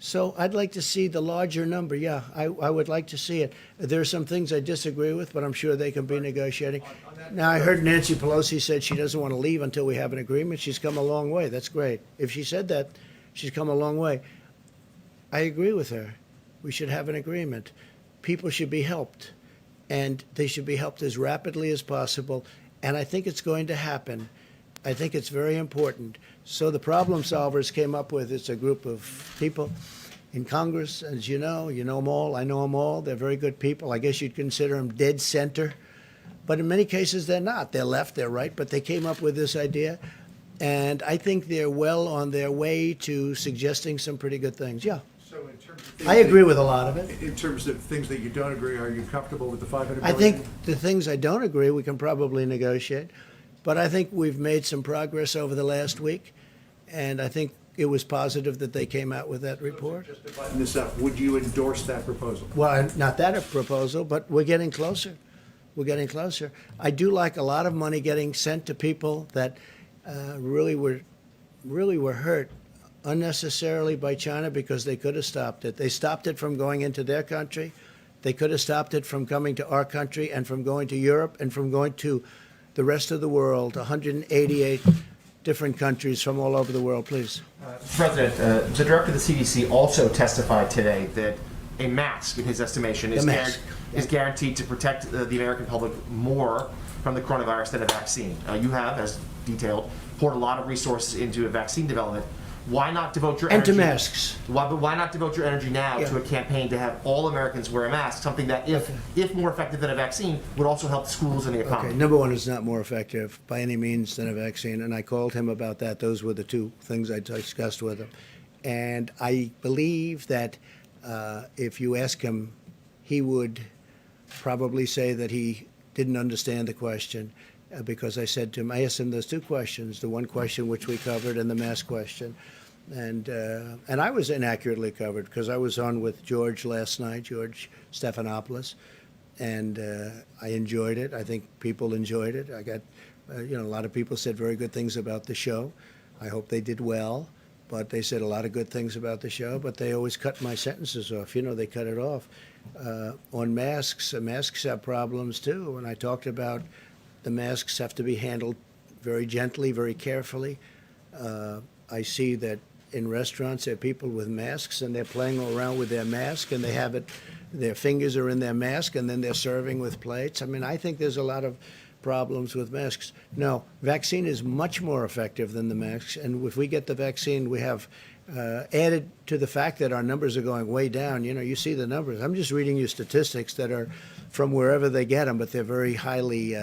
So I'd like to see the larger number. Yeah, I would like to see it. There are some things I disagree with, but I'm sure they can be negotiating. Now, I heard Nancy Pelosi said she doesn't want to leave until we have an agreement. She's come a long way. That's great. If she said that, she's come a long way. I agree with her. We should have an agreement. People should be helped, and they should be helped as rapidly as possible, and I think it's going to happen. I think it's very important. So the Problem Solvers came up with, it's a group of people in Congress, as you know them all, I know them all, they're very good people. I guess you'd consider them dead center, but in many cases they're not. They're left, they're right, but they came up with this idea, and I think they're well on their way to suggesting some pretty good things. Yeah. So in terms of things I agree with a lot of it. In terms of things that you don't agree, are you comfortable with the $500 billion? I think the things I don't agree, we can probably negotiate. But I think we've made some progress over the last week, and I think it was positive that they came out with that report. Just to button this up, would you endorse that proposal? Well, not that a proposal, but we're getting closer. We're getting closer. I do like a lot of money getting sent to people that really were hurt unnecessarily by China because they could have stopped it. They stopped it from going into their country. They could have stopped it from coming to our country and from going to Europe and from going to the rest of the world, 188 different countries from all over the world. Please. Mr. President, the director of the CDC also testified today that a mask, in his estimation, is guaranteed to protect the American public more from the coronavirus than a vaccine. You have, as detailed, poured a lot of resources into a vaccine development. Why not devote your energy? And to masks. Why not devote your energy now Yeah. to a campaign to have all Americans wear a mask, something that, if more effective than a vaccine, would also help schools and the economy? Okay, number one, it's not more effective by any means than a vaccine, and I called him about that. Those were the two things I discussed with him. And I believe that if you ask him, he would probably say that he didn't understand the question because I said to him, I asked him those two questions, the one question which we covered and the mask question. And I was inaccurately covered because I was on with George last night, George Stephanopoulos, and I enjoyed it. I think people enjoyed it. I got, a lot of people said very good things about the show. I hope they did well, but they said a lot of good things about the show, but they always cut my sentences off. They cut it off. On masks, masks have problems too. And I talked about the masks have to be handled very gently, very carefully. I see that in restaurants there are people with masks and they're playing around with their mask and they have it, their fingers are in their mask and then they're serving with plates. I mean, I think there's a lot of problems with masks. No, vaccine is much more effective than the masks. And if we get the vaccine, we have added to the fact that our numbers are going way down. You see the numbers. I'm just reading you statistics that are from wherever they get them, but they're very highly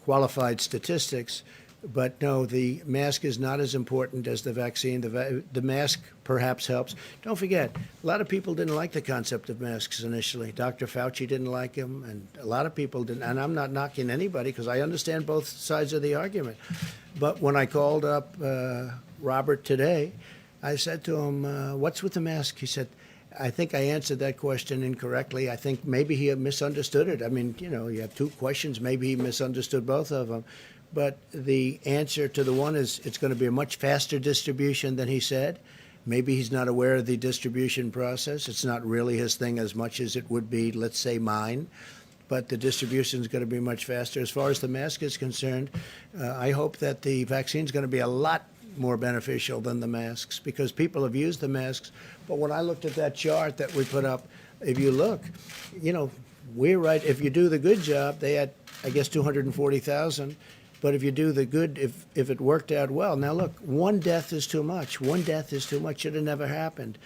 qualified statistics. But no, the mask is not as important as the vaccine. The mask perhaps helps. Don't forget, a lot of people didn't like the concept of masks initially. Dr. Fauci didn't like them, and a lot of people didn't. And I'm not knocking anybody because I understand both sides of the argument. But when I called up Robert today, I said to him, what's with the mask? He said, I think I answered that question incorrectly. I think maybe he misunderstood it. I mean, you have two questions. Maybe he misunderstood both of them. But the answer to the one is it's going to be a much faster distribution than he said. Maybe he's not aware of the distribution process. It's not really his thing as much as it would be, let's say, mine. But the distribution is going to be much faster. As far as the mask is concerned, I hope that the vaccine is going to be a lot more beneficial than the masks because people have used the masks. But when I looked at that chart that we put up, if you look, we're right. If you do the good job, they had, I guess, 240,000. But if you do the good, if it worked out well, now look, one death is too much. One death is too much. Should have never happened.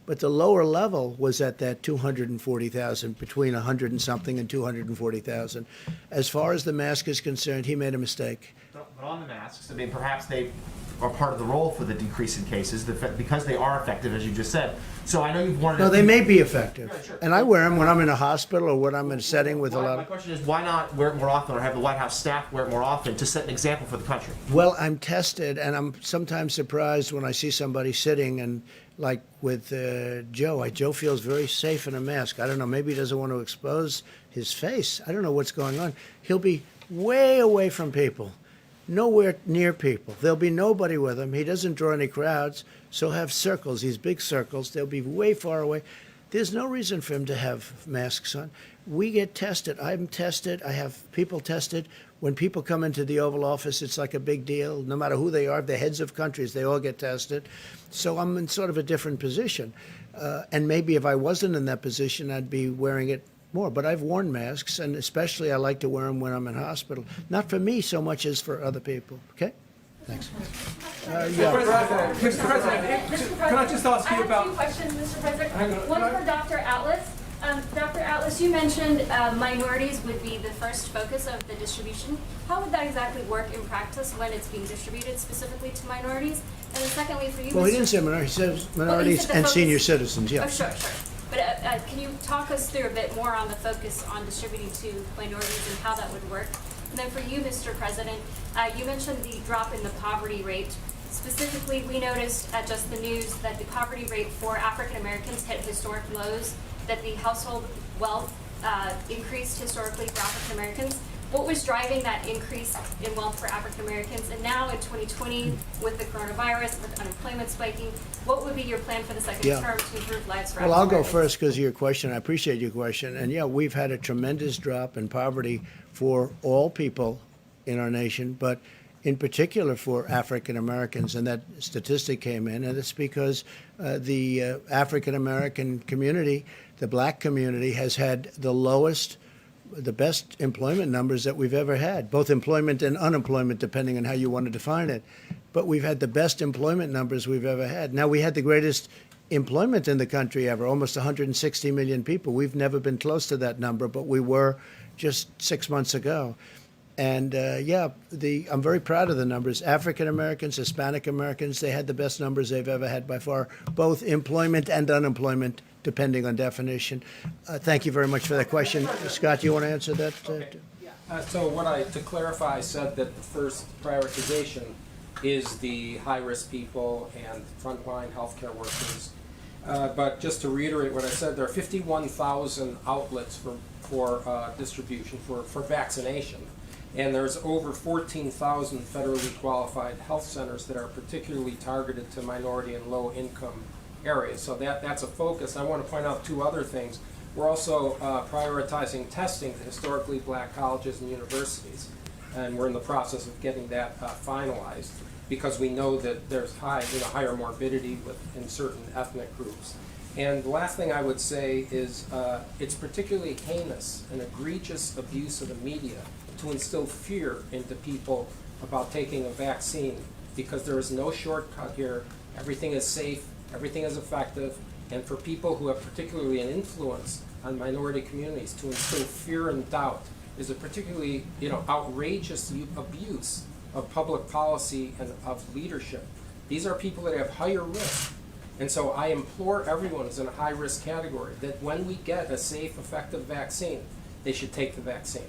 But the lower level was at that 240,000, between 100 and something and 240,000. As far as the mask is concerned, he made a mistake. But on the masks, I mean, perhaps they are part of the role for the decrease in cases because they are effective, as you just said. So I know you've warned. No, they may be effective. Yeah, sure. And I wear them when I'm in a hospital or when I'm in a setting with a lot My of... question is, why not wear it more often or have the White House staff wear it more often to set an example for the country? Well, I'm tested, and I'm sometimes surprised when I see somebody sitting and, like with Joe, Joe feels very safe in a mask. I don't know, maybe he doesn't want to expose his face. I don't know what's going on. He'll be way away from people, nowhere near people. There'll be nobody with him. He doesn't draw any crowds, so he'll have circles, these big circles. They'll be way far away. There's no reason for him to have masks on. We get tested. I'm tested. I have people tested. When people come into the Oval Office, it's like a big deal. No matter who they are, the heads of countries, they all get tested. So I'm in sort of a different position. And maybe if I wasn't in that position, I'd be wearing it more. But I've worn masks, and especially I like to wear them when I'm in hospital. Not for me so much as for other people. Okay? Thanks. Mr. President, can I just ask you I about... have two questions, Mr. President. Hang on. One for Dr. Atlas. Dr. Atlas, you mentioned minorities would be the first focus of the distribution. How would that exactly work in practice when it's being distributed specifically to minorities? And then secondly, for you, Well, he Mr. didn't say minorities. He said Well, minorities he said the and focus- senior citizens, yeah. Oh, sure. But can you talk us through a bit more on the focus on distributing to minorities and how that would work? And then for you, Mr. President, you mentioned the drop in the poverty rate. Specifically, we noticed at Just the News that the poverty rate for African Americans hit historic lows, that the household wealth increased historically for African Americans. What was driving that increase in wealth for African Americans? And now in 2020, with the coronavirus, with unemployment spiking, what would be your plan for the second Yeah. term to improve lives for Well, African I'll go Americans? first because of your question. I appreciate your question. And yeah, we've had a tremendous drop in poverty for all people in our nation, but in particular for African Americans. And that statistic came in, and it's because the African American community, the black community, has had the best employment numbers that we've ever had, both employment and unemployment, depending on how you want to define it. But we've had the best employment numbers we've ever had. Now, we had the greatest employment in the country ever, almost 160 million people. We've never been close to that number, but we were just 6 months ago. And I'm very proud of the numbers. African Americans, Hispanic Americans, they had the best numbers they've ever had by far, both employment and unemployment depending on definition. Thank you very much for that question. Scott, do you want to answer that? To clarify, I said that the first prioritization is the high-risk people and frontline healthcare workers. But just to reiterate what I said, there are 51,000 outlets for distribution, for vaccination. And there's over 14,000 federally qualified health centers that are particularly targeted to minority and low-income areas. So that's a focus. I want to point out two other things. We're also prioritizing testing to historically black colleges and universities. And we're in the process of getting that finalized because we know that there's higher morbidity in certain ethnic groups. And the last thing I would say is it's particularly heinous and egregious abuse of the media to instill fear into people about taking a vaccine, because there is no shortcut here. Everything is safe, everything is effective, and for people who have particularly an influence on minority communities to instill fear and doubt is a particularly outrageous abuse of public policy and of leadership. These are people that have higher risk. And so I implore everyone who's in a high-risk category that when we get a safe, effective vaccine, they should take the vaccine.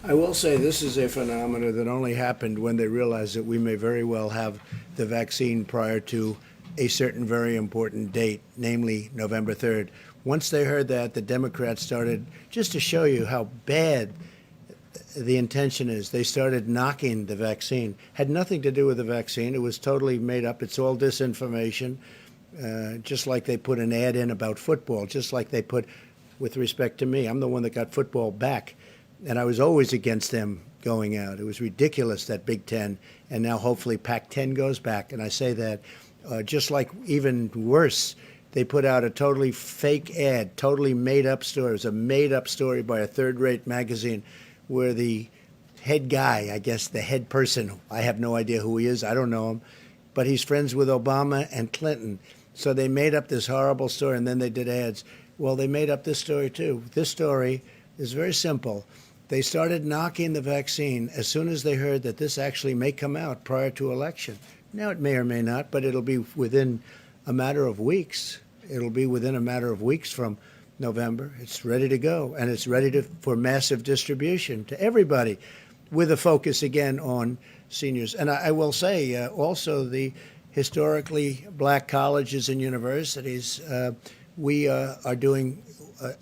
I will say this is a phenomenon that only happened when they realized that we may very well have the vaccine prior to a certain very important date, namely November 3rd. Once they heard that, the Democrats started, just to show you how bad the intention is, they started knocking the vaccine. Had nothing to do with the vaccine. It was totally made up. It's all disinformation, just like they put an ad in about football, just like they put, with respect to me, I'm the one that got football back. And I was always against them going out. It was ridiculous, that Big Ten, and now hopefully Pac-10 goes back. And I say that just like, even worse, they put out a totally fake ad, totally made-up story. It was a made-up story by a third-rate magazine where the head guy, I guess the head person, I have no idea who he is, I don't know him, but he's friends with Obama and Clinton. So they made up this horrible story, and then they did ads. Well, they made up this story, too. This story is very simple. They started knocking the vaccine as soon as they heard that this actually may come out prior to election. Now, it may or may not, but it'll be within a matter of weeks. It'll be within a matter of weeks from November. It's ready to go, and it's ready for massive distribution to everybody, with a focus, again, on seniors. And I will say, also, the historically black colleges and universities, we are doing,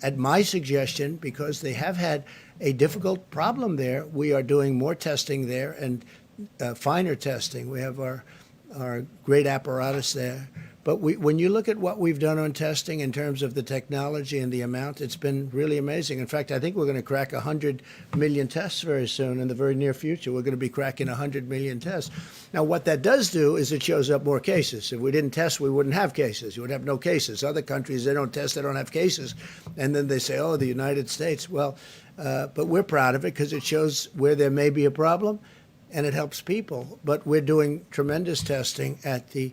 at my suggestion, because they have had a difficult problem there, we are doing more testing there and finer testing. We have our great apparatus there. But when you look at what we've done on testing in terms of the technology and the amount, it's been really amazing. In fact, I think we're going to crack 100 million tests very soon in the very near future. We're going to be cracking 100 million tests. Now, what that does do is it shows up more cases. If we didn't test, we wouldn't have cases. You would have no cases. Other countries, they don't test, they don't have cases. And then they say, oh, the United States. Well, but we're proud of it because it shows where there may be a problem and it helps people. But we're doing tremendous testing at the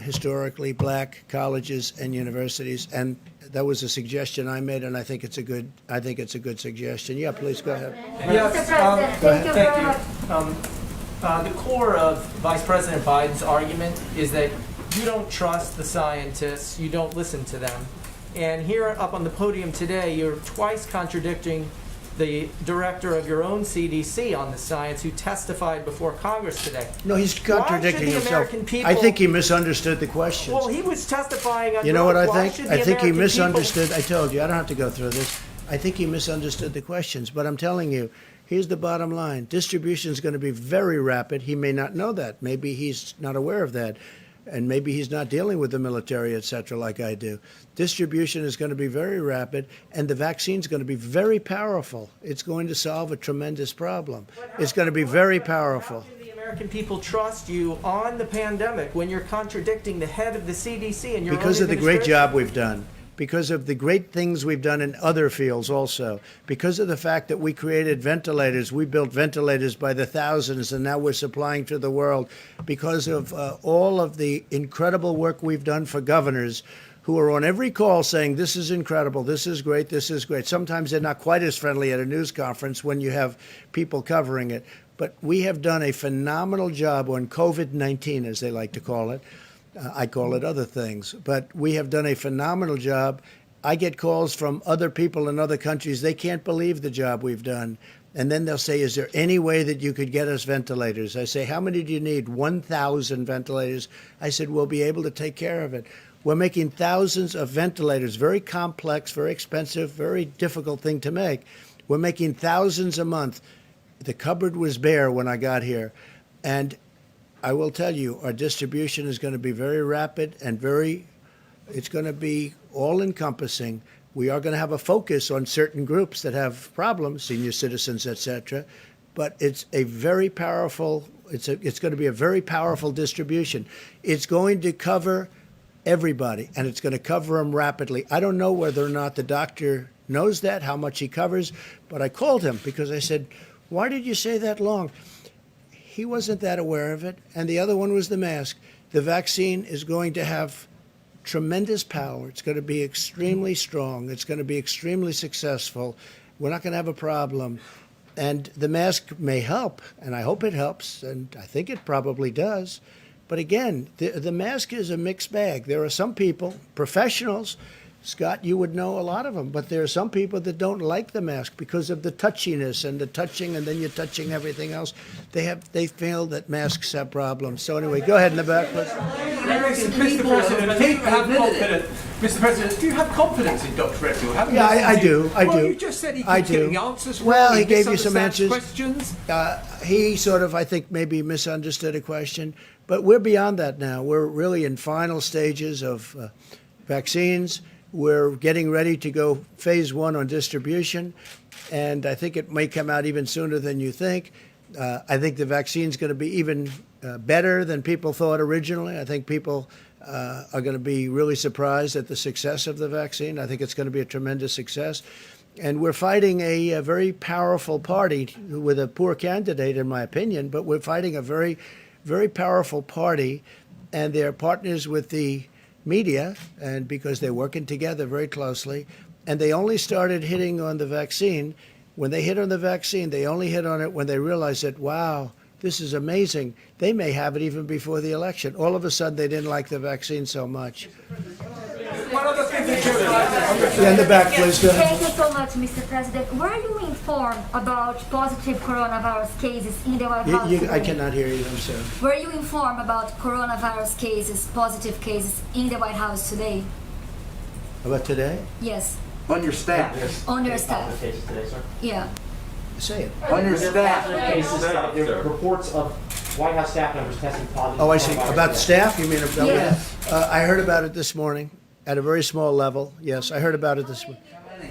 historically black colleges and universities, and that was a suggestion I made, and I think it's a good suggestion. Yeah, please go ahead. Yes, Go ahead. thank you. The core of Vice President Biden's argument is that you don't trust the scientists, you don't listen to them. And here up on the podium today, you're twice contradicting the director of your own CDC on the science who testified before Congress today. No, he's contradicting himself. American people- I think he misunderstood the questions. Well, he was testifying on You know what I why think? should I the think he American misunderstood. I told you, I don't have to go through this. I think he misunderstood the questions. But I'm telling you, here's the bottom line. Distribution is going to be very rapid. He may not know that. Maybe he's not aware of that. And maybe he's not dealing with the military, et cetera, like I do. Distribution is going to be very rapid, and the vaccine is going to be very powerful. It's going to solve a tremendous problem. It's going to be very powerful. How do the American people trust you on the pandemic when you're contradicting the head of the CDC and your Because own of the great administration? job we've done. Because of the great things we've done in other fields also. Because of the fact that we created ventilators. We built ventilators by the thousands, and now we're supplying to the world. Because of all of the incredible work we've done for governors who are on every call saying, this is incredible, this is great, this is great. Sometimes they're not quite as friendly at a news conference when you have people covering it. But we have done a phenomenal job on COVID-19, as they like to call it. I call it other things. But we have done a phenomenal job. I get calls from other people in other countries. They can't believe the job we've done. And then they'll say, is there any way that you could get us ventilators? I say, how many do you need? 1,000 ventilators. I said, we'll be able to take care of it. We're making thousands of ventilators, very complex, very expensive, very difficult thing to make. We're making thousands a month. The cupboard was bare when I got here. And I will tell you, our distribution is going to be very rapid and it's going to be all-encompassing. We are going to have a focus on certain groups that have problems, senior citizens, etc. But it's a very powerful, it's going to be a very powerful distribution. It's going to cover everybody, and it's going to cover them rapidly. I don't know whether or not the doctor knows that, how much he covers, but I called him because I said, why did you say that long? He wasn't that aware of it. And the other one was the mask. The vaccine is going to have tremendous power. It's going to be extremely strong. It's going to be extremely successful. We're not going to have a problem. And the mask may help, and I hope it helps, and I think it probably does. But again, the mask is a mixed bag. There are some people, professionals, Scott, you would know a lot of them, but there are some people that don't like the mask because of the touchiness and the touching, and then you're touching everything else. They feel that masks have problems. So anyway, go ahead in the back, please. Mr. President, do you have confidence in Dr. Redfield? Yeah, I do. Well, you just said he keeps getting answers wrong. Well, he gave you some answers. Questions. He sort of, I think, maybe misunderstood a question, but we're beyond that now. We're really in final stages of vaccines. We're getting ready to go phase 1 on distribution, and I think it may come out even sooner than you think. I think the vaccine's going to be even better than people thought originally. I think people are going to be really surprised at the success of the vaccine. I think it's going to be a tremendous success. And we're fighting a very powerful party with a poor candidate, in my opinion, but we're fighting a very, very powerful party, and they're partners with the media, and because they're working together very closely, and they only started hitting on the vaccine. When they hit on the vaccine, they only hit on it when they realized that, wow, this is amazing. They may have it even before the election. All of a sudden, they didn't like the vaccine so much. Yeah, in the back, please. Go ahead. Thank you so much, Mr. President. Were you informed about positive coronavirus cases in the White House today? I cannot hear you, I'm sorry. Were you informed about coronavirus cases, positive cases in the White House today? About today? Yes. On your staff. On your staff. Cases today, sir. Yeah. Say it. On your staff. Cases, there are reports of White House staff members testing positive. Oh, I see. About staff? You mean about? Yes. I heard about it this morning at a very small level. Yes, I heard about it this morning.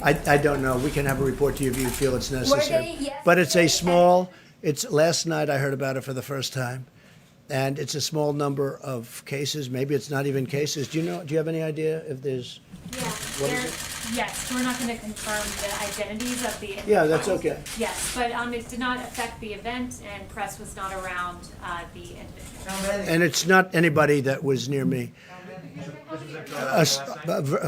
I don't know. We can have a report to you if you feel it's necessary. Yes. But it's a small. It's last night I heard about it for the first time, and it's a small number of cases. Maybe it's not even cases. Do you know? Do you have any idea if there's? Yeah, yes, we're not going to confirm the identities of the individuals. Yeah, that's okay. Yes, but it did not affect the event, and press was not around the individual. And it's not anybody that was near me.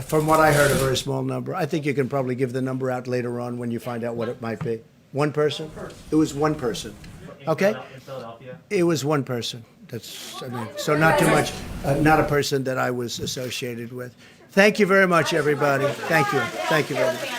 From what I heard, a very small number. I think you can probably give the number out later on when you find out what it might be. One person? It was one person. Okay? In Philadelphia. It was one person. So not too much, not a person that I was associated with. Thank you very much, everybody. Thank you. Thank you very much.